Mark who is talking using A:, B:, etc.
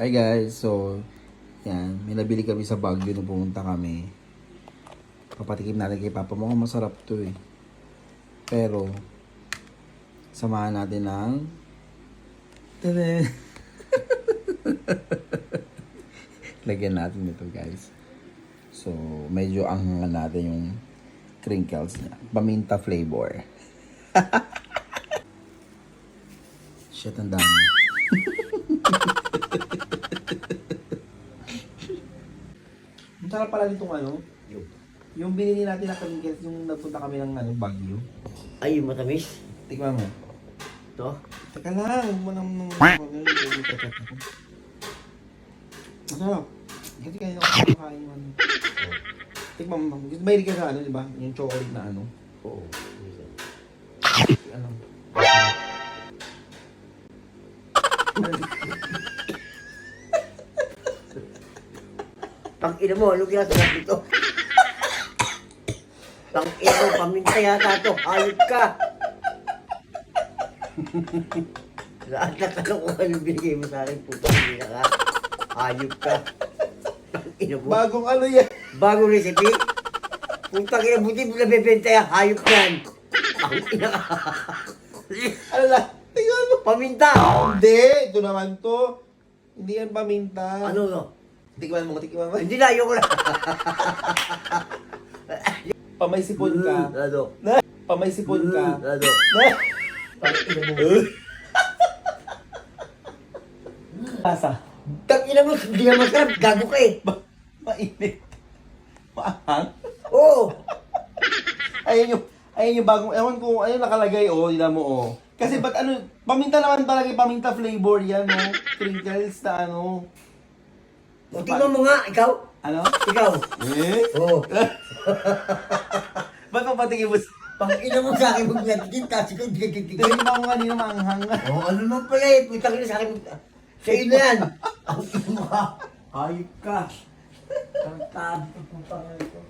A: Hi guys, so yan, may nabili kami sa Baguio nung pumunta kami. Papatikim natin kay Papa. Mukhang masarap to eh. Pero, samahan natin ng tada! Lagyan natin ito guys. So, medyo anghangan natin yung crinkles niya. Paminta flavor. Shit, ang dami. Ang sarap pala nitong ano, yung binili natin na crinkles, yung nagpunta kami ng ano, Baguio.
B: Ay, yung matamis.
A: Tikman mo.
B: Ito.
A: Teka lang, huwag mo nang masarap. Kasi kanina ko kumakain yung ano. Tikman mo. Mahilig ka sa ano, di ba? Yung chocolate na ano.
B: Oo.
A: Ano?
B: Tang-ina mo, ano ginagawa dito? Tang-ina mo, paminta yata ito. Hayop ka! Lahat na tanong ko ano binigay mo sa akin, putang ina ka. Hayop ka. Tang-ina mo.
A: Bagong ano yan?
B: Bagong recipe? Putang ina, buti mo nabibenta yan. Hayop yan. Tang-ina ka.
A: Ano lang? Tingnan mo.
B: Paminta!
A: Hindi, ito naman to. Hindi yan paminta.
B: Ano no?
A: Tikman mo, tikman mo.
B: Hindi na, ayoko na.
A: Pamay sipon ka.
B: Ano?
A: Na? Pamay sipon ka.
B: Ano?
A: Na? Tangina mo. Lasa.
B: Tang-ina mo, hindi na masarap. Gago ka eh.
A: Mainit. Maanghang.
B: Oo.
A: Ayun yung bagong, ewan ko, ayun nakalagay, oh, ila mo, oh. Kasi ba't ano, paminta naman talaga, paminta flavor yan, oh. Crinkles na ano.
B: O, tingnan mo nga, ikaw.
A: Ano?
B: Ikaw.
A: Eh?
B: Oo.
A: Ba't papatingin mo?
B: Pang-ina mo sa akin magnatigin, tapos ikaw hindi ka titigil.
A: Tingin mo ako kanina maanghang.
B: Oo, ano naman pala eh. Putang ina sa akin. Sa iyo na yan. Ang ina mo ka. Hayop ka. Tangtad. Putang ina ito.